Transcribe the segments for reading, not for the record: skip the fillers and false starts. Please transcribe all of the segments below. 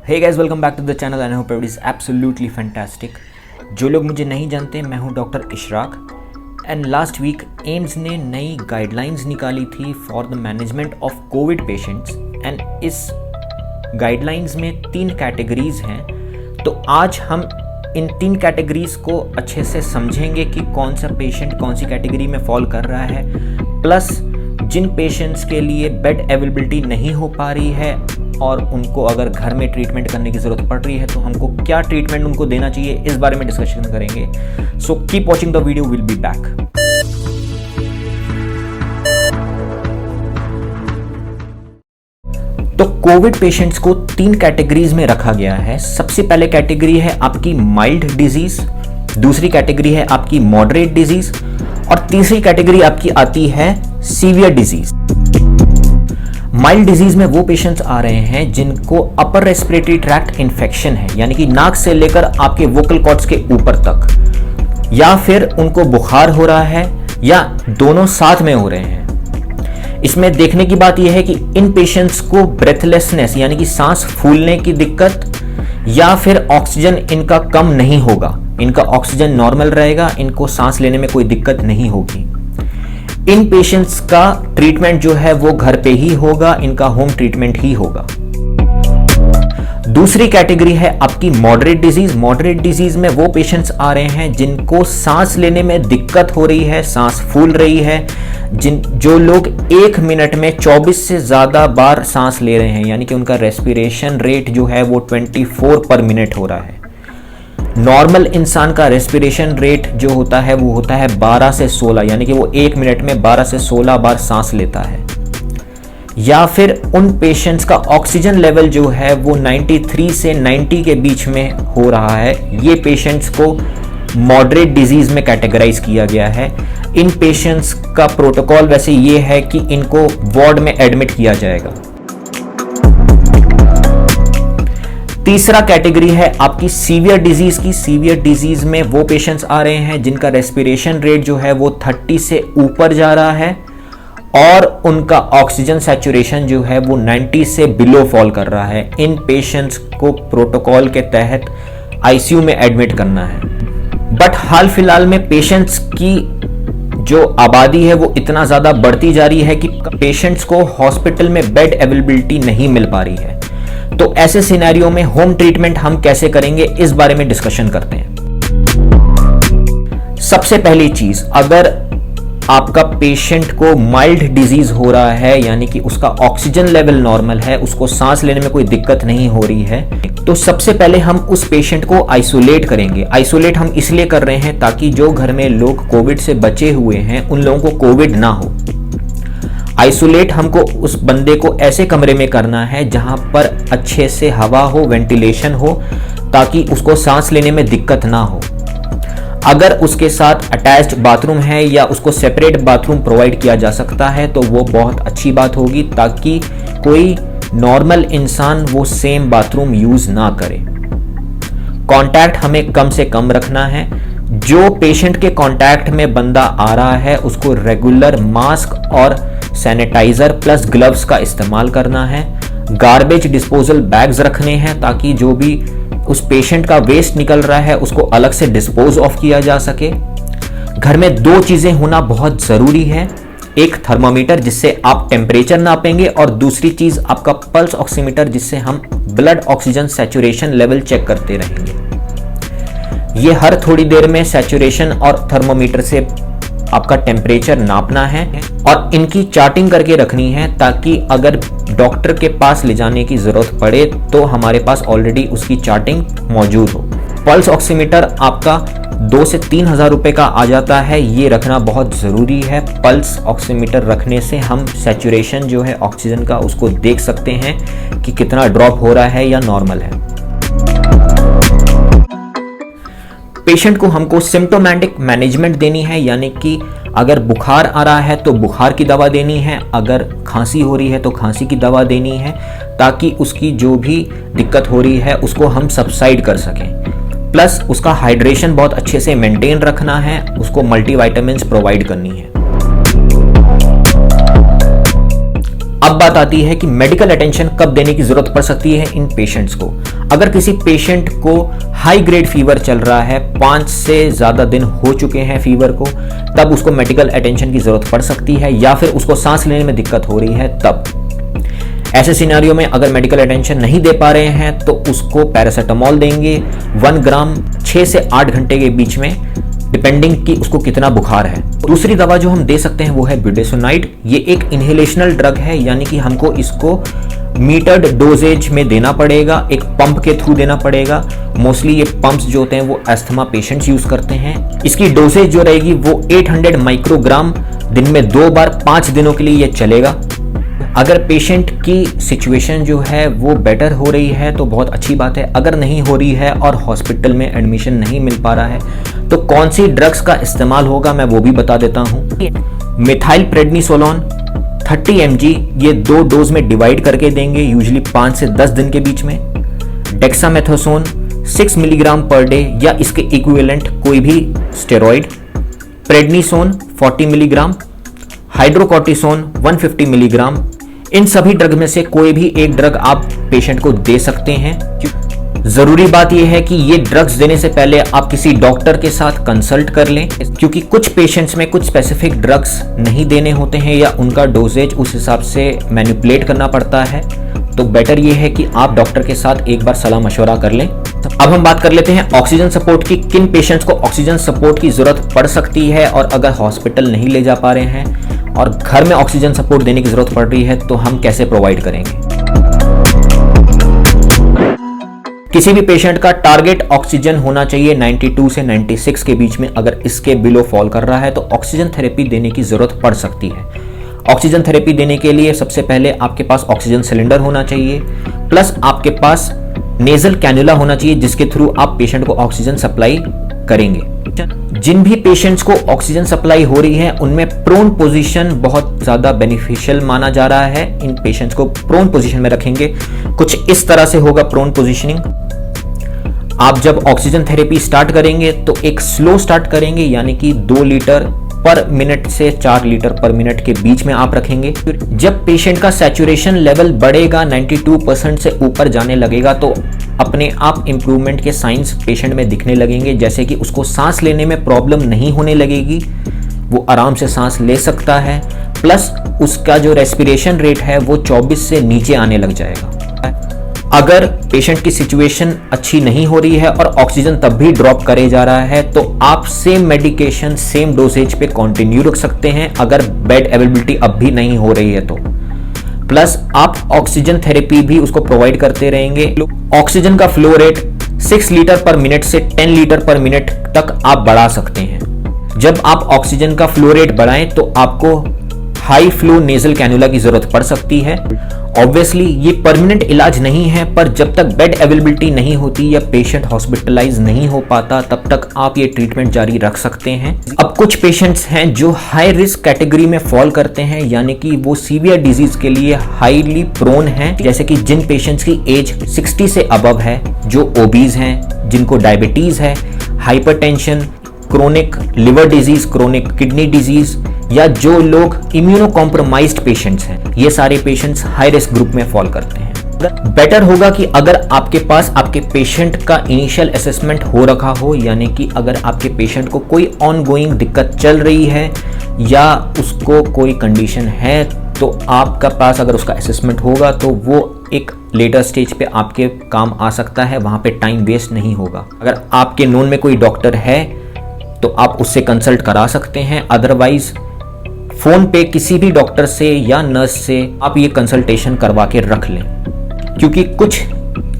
Hey guys, welcome back to the channel and I hope everybody is absolutely fantastic. जो लोग मुझे नहीं जानते, मैं हूं doctor Ishraq and last week AIIMS ने नई गाइडलाइंस निकाली थी for the management of COVID patients and इस गाइडलाइंस में 3 कैटेगरीज हैं। तो आज हम इन 3 कैटेगरीज को अच्छे से समझेंगे कि कौन सा पेशेंट कौन सी कैटेगरी में फॉल कर रहा है, प्लस जिन पेशेंट्स के लिए बेड अवेलेबिलिटी नहीं हो पा रही है और उनको अगर घर में ट्रीटमेंट करने की ज़रूरत पड़ रही है तो हमको क्या ट्रीटमेंट उनको देना चाहिए, इस बारे में डिस्कशन करेंगे। So keep watching the video, will be back. तो कोविड पेशेंट्स को 3 कैटेगरीज में रखा गया है। सबसे पहले कैटेगरी है आपकी माइल्ड डिजीज, दूसरी कैटेगरी है आपकी मॉडरेट डिजीज और तीसरी कैटेगरी आपकी आती है सीवियर डिजीज। माइल्ड डिजीज में वो पेशेंट्स आ रहे हैं जिनको अपर रेस्पिरेटरी ट्रैक्ट इन्फेक्शन है, यानी कि नाक से लेकर आपके वोकल कॉर्ड्स के ऊपर तक, या फिर उनको बुखार हो रहा है या दोनों साथ में हो रहे हैं। इसमें देखने की बात यह है कि इन पेशेंट्स को ब्रेथलेसनेस यानी कि सांस फूलने की दिक्कत या फिर ऑक्सीजन इनका कम नहीं होगा, इनका ऑक्सीजन नॉर्मल रहेगा, इनको सांस लेने में कोई दिक्कत नहीं होगी। इन पेशेंट्स का ट्रीटमेंट जो है वो घर पे ही होगा, इनका होम ट्रीटमेंट ही होगा। दूसरी कैटेगरी है आपकी मॉडरेट डिजीज। मॉडरेट डिजीज में वो पेशेंट्स आ रहे हैं जिनको सांस लेने में दिक्कत हो रही है, सांस फूल रही है, जो लोग 1 मिनट में 24 से ज्यादा बार सांस ले रहे हैं, यानी कि उनका रेस्पिरेशन रेट जो है वो 24 पर मिनट हो रहा है। नॉर्मल इंसान का रेस्पिरेशन रेट जो होता है वो होता है 12 से 16, यानी कि वो 1 मिनट में 12 से 16 बार सांस लेता है। या फिर उन पेशेंट्स का ऑक्सीजन लेवल जो है वो 93 से 90 के बीच में हो रहा है। ये पेशेंट्स को मॉडरेट डिजीज में कैटेगराइज किया गया है। इन पेशेंट्स का प्रोटोकॉल वैसे ये है कि इनको वार्ड में एडमिट किया जाएगा। तीसरा कैटेगरी है आपकी सीवियर डिजीज की। सीवियर डिजीज में वो पेशेंट्स आ रहे हैं जिनका रेस्पिरेशन रेट जो है वो 30 से ऊपर जा रहा है और उनका ऑक्सीजन सैचुरेशन जो है वो 90 से बिलो फॉल कर रहा है। इन पेशेंट्स को प्रोटोकॉल के तहत आईसीयू में एडमिट करना है। बट हाल फिलहाल में पेशेंट्स की जो आबादी है वो इतना ज़्यादा बढ़ती जा रही है कि पेशेंट्स को हॉस्पिटल में बेड अवेलेबिलिटी नहीं मिल पा रही है। तो ऐसे सिनेरियो में होम ट्रीटमेंट हम कैसे करेंगे, इस बारे में डिस्कशन करते हैं। सबसे पहली चीज, अगर आपका पेशेंट को माइल्ड डिजीज हो रहा है, यानी कि उसका ऑक्सीजन लेवल नॉर्मल है, उसको सांस लेने में कोई दिक्कत नहीं हो रही है, तो सबसे पहले हम उस पेशेंट को आइसोलेट करेंगे। आइसोलेट हम इसलिए कर रहे हैं ताकि जो घर में लोग कोविड से बचे हुए हैं उन लोगों को कोविड ना हो। आइसोलेट हमको उस बंदे को ऐसे कमरे में करना है जहां पर अच्छे से हवा हो, वेंटिलेशन हो, ताकि उसको सांस लेने में दिक्कत ना हो। अगर उसके साथ अटैच्ड बाथरूम है या उसको सेपरेट बाथरूम प्रोवाइड किया जा सकता है तो वो बहुत अच्छी बात होगी, ताकि कोई नॉर्मल इंसान वो सेम बाथरूम यूज ना करे। कांटेक्ट हमें कम से कम रखना है। जो पेशेंट के कांटेक्ट में बंदा आ रहा है उसको रेगुलर मास्क और सैनिटाइजर प्लस ग्लव्स का इस्तेमाल करना है। गार्बेज डिस्पोजल बैग्स रखने हैं ताकि जो भी उस पेशेंट का वेस्ट निकल रहा है उसको अलग से डिस्पोज ऑफ किया जा सके। घर में 2 चीजें होना बहुत जरूरी है, एक थर्मामीटर जिससे आप टेम्परेचर नापेंगे और दूसरी चीज आपका पल्स ऑक्सीमीटर जिससे हम blood oxygen saturation level check करते रहेंगे। ये हर थोड़ी देर में सैचुरेशन और थर्मोमीटर से आपका टेम्परेचर नापना है और इनकी चार्टिंग करके रखनी है ताकि अगर डॉक्टर के पास ले जाने की जरूरत पड़े तो हमारे पास ऑलरेडी उसकी चार्टिंग मौजूद हो। पल्स ऑक्सीमीटर आपका 2 से 3 हज़ार रुपए का आ जाता है, ये रखना बहुत ज़रूरी है। पल्स ऑक्सीमीटर रखने से हम सैचुरेशन जो है ऑक्सीजन का उसको देख सकते हैं कि कितना ड्रॉप हो रहा है या नॉर्मल है। पेशेंट को हमको सिम्टोमेटिक मैनेजमेंट देनी है, यानी कि अगर बुखार आ रहा है तो बुखार की दवा देनी है, अगर खांसी हो रही है तो खांसी की दवा देनी है, ताकि उसकी जो भी दिक्कत हो रही है उसको हम सबसाइड कर सकें। प्लस उसका हाइड्रेशन बहुत अच्छे से मेंटेन रखना है, उसको मल्टीविटामिन्स प्रोवाइड करनी है। अब बात आती है कि मेडिकल अटेंशन कब देने की जरूरत पड़ सकती है इन पेशेंट्स को। अगर किसी पेशेंट को हाई ग्रेड फीवर चल रहा है, 5 से ज़्यादा दिन हो चुके हैं फीवर को, तब उसको मेडिकल अटेंशन की ज़रूरत पड़ सकती है, या फिर उसको सांस लेने में दिक्कत हो रही है तब। ऐसे सिनेरियो में अगर मेडिकल अटेंशन नहीं दे पा रहे हैं तो उसको पैरासीटामोल देंगे 1 ग्राम 6 से 8 घंटे के बीच में, डिपेंडिंग कि उसको कितना बुखार है। दूसरी दवा जो हम दे सकते हैं वो है ब्यूटेसोनाइड। ये एक इनहेलेशनल ड्रग है, यानी कि हमको इसको मीटर्ड डोजेज में देना पड़ेगा, एक पंप के थ्रू देना पड़ेगा। मोस्टली ये पंप्स जो होते हैं वो अस्थमा पेशेंट्स यूज करते हैं। इसकी डोजेज जो रहेगी वो 800 माइक्रोग्राम, दिन में 2 बार 5 दिनों के लिए ये चलेगा। अगर पेशेंट की सिचुएशन जो है वो बेटर हो रही है तो बहुत अच्छी बात है। अगर नहीं हो रही है और हॉस्पिटल में एडमिशन नहीं मिल पा रहा है तो कौन सी ड्रग्स का इस्तेमाल होगा मैं वो भी बता देता हूँ। मिथाइल प्रेडनिसोलोन 30 mg, ये 2 डोज में डिवाइड करके देंगे, यूजुअली 5 से 10 दिन के बीच में। डेक्सामेथासोन 6 मिलीग्राम पर डे या इसके इक्विवेलेंट कोई भी steroid. Prednisone 40 milligram, hydrocortisone 150 milligram. इन सभी ड्रग में से कोई भी एक ड्रग आप पेशेंट को दे सकते हैं। जरूरी बात यह है कि ये ड्रग्स देने से पहले आप किसी डॉक्टर के साथ कंसल्ट कर लें, क्योंकि कुछ पेशेंट्स में कुछ स्पेसिफिक ड्रग्स नहीं देने होते हैं या उनका डोजेज उस हिसाब से मैनिपुलेट करना पड़ता है। तो बेटर ये है कि आप डॉक्टर के साथ एक बार सलाह मशवरा कर लें। अब हम बात कर लेते हैं ऑक्सीजन सपोर्ट की। किन पेशेंट्स को ऑक्सीजन सपोर्ट की जरूरत पड़ सकती है, और अगर हॉस्पिटल नहीं ले जा पा रहे हैं और घर में ऑक्सीजन सपोर्ट देने की जरूरत पड़ रही है तो हम कैसे प्रोवाइड करेंगे। किसी भी पेशेंट का टारगेट ऑक्सीजन होना चाहिए 92 से 96 के बीच में। अगर इसके बिलो फॉल कर रहा है तो ऑक्सीजन थेरेपी देने की जरूरत पड़ सकती है। ऑक्सीजन थेरेपी देने के लिए सबसे पहले आपके पास ऑक्सीजन सिलेंडर होना चाहिए, प्लस आपके पास नेजल कैनुला होना चाहिए जिसके थ्रू आप पेशेंट को ऑक्सीजन सप्लाई करेंगे। जिन भी पेशेंट्स को ऑक्सीजन सप्लाई हो रही है उनमें प्रोन पोजीशन बहुत ज्यादा बेनिफिशियल माना जा रहा है। इन पेशेंट्स को प्रोन पोजीशन में रखेंगे। कुछ इस तरह से होगा प्रोन पोजीशनिंग। आप जब ऑक्सीजन थेरेपी स्टार्ट करेंगे तो एक स्लो स्टार्ट करेंगे, यानी कि 2 लीटर पर मिनट से 4 लीटर पर मिनट के बीच में आप रखेंगे। जब पेशेंट का सैचुरेशन लेवल बढ़ेगा, 92% से ऊपर जाने लगेगा, तो अपने आप इंप्रूवमेंट के साइंस पेशेंट में दिखने लगेंगे, जैसे कि उसको सांस लेने में प्रॉब्लम नहीं होने लगेगी, वो आराम से सांस ले सकता है, प्लस उसका जो रेस्पिरेशन रेट है वो 24 से नीचे आने लग जाएगा। अगर पेशेंट की सिचुएशन अच्छी नहीं हो रही है और ऑक्सीजन तब भी ड्रॉप करे जा रहा है तो आप सेम मेडिकेशन सेम डोसेज पे कंटिन्यू रख सकते हैं, अगर बेड अवेलेबिलिटी अब भी नहीं हो रही है तो। प्लस आप ऑक्सीजन थेरेपी भी उसको प्रोवाइड करते रहेंगे। ऑक्सीजन का फ्लो रेट 6 लीटर पर मिनट से 10 लीटर पर मिनट तक आप बढ़ा सकते हैं। जब आप ऑक्सीजन का फ्लो रेट बढ़ाएं तो आपको हाई फ्लो नेजल कैनुला की जरूरत पड़ सकती है। ऑब्वियसली ये परमानेंट इलाज नहीं है, पर जब तक बेड अवेलेबिलिटी नहीं होती या पेशेंट हॉस्पिटलाइज नहीं हो पाता तब तक आप ये ट्रीटमेंट जारी रख सकते हैं। अब कुछ पेशेंट्स हैं जो हाई रिस्क कैटेगरी में फॉल करते हैं, यानी कि वो सीवियर डिजीज के लिए हाईली प्रोन हैं, जैसे कि जिन पेशेंट्स की एज 60 से अबव है, जो ओबीज हैं, जिनको डायबिटीज है, hypertension, chronic liver disease, chronic kidney disease, या जो लोग इम्यूनो कॉम्प्रोमाइज्ड पेशेंट्स हैं। ये सारे पेशेंट्स हाई रिस्क ग्रुप में फॉल करते हैं। बेटर होगा कि अगर आपके पास आपके पेशेंट का इनिशियल असेसमेंट हो रखा हो, यानी कि अगर आपके पेशेंट को कोई ऑनगोइंग दिक्कत चल रही है या उसको कोई कंडीशन है, तो आपका पास अगर उसका असेसमेंट होगा तो वो एक लेटर स्टेज पे आपके काम आ सकता है, वहां पे टाइम वेस्ट नहीं होगा। अगर आपके नोन में कोई डॉक्टर है तो आप उससे कंसल्ट करा सकते हैं, अदरवाइज फोन पे किसी भी डॉक्टर से या नर्स से आप ये कंसल्टेशन करवा के रख लें, क्योंकि कुछ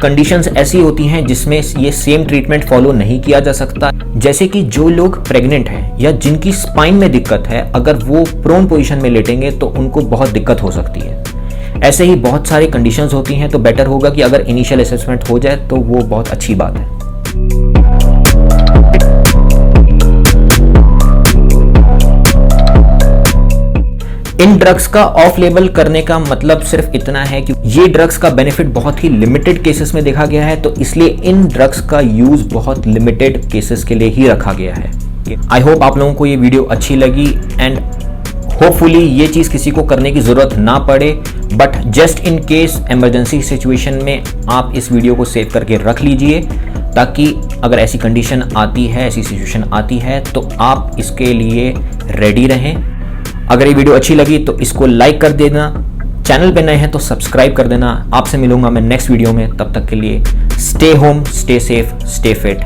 कंडीशंस ऐसी होती हैं जिसमें ये सेम ट्रीटमेंट फॉलो नहीं किया जा सकता। जैसे कि जो लोग प्रेग्नेंट हैं या जिनकी स्पाइन में दिक्कत है, अगर वो प्रोन पोजीशन में लेटेंगे तो उनको बहुत दिक्कत हो सकती है। ऐसे ही बहुत सारी कंडीशंस होती हैं, तो बेटर होगा कि अगर इनिशियल असेसमेंट हो जाए तो वो बहुत अच्छी बात है। इन ड्रग्स का ऑफ लेबल करने का मतलब सिर्फ इतना है कि ये ड्रग्स का बेनिफिट बहुत ही लिमिटेड केसेस में देखा गया है, तो इसलिए इन ड्रग्स का यूज बहुत लिमिटेड केसेस के लिए ही रखा गया है। आई होप आप लोगों को ये वीडियो अच्छी लगी एंड होपफुली ये चीज़ किसी को करने की ज़रूरत ना पड़े। But just in case emergency situation में आप इस वीडियो को सेव करके रख लीजिए, ताकि अगर ऐसी कंडीशन आती है, ऐसी सिचुएशन आती है, तो आप इसके लिए रेडी रहें। अगर ये वीडियो अच्छी लगी तो इसको लाइक कर देना, चैनल पे नए हैं तो सब्सक्राइब कर देना। आपसे मिलूंगा मैं नेक्स्ट वीडियो में, तब तक के लिए stay home, stay safe, stay fit.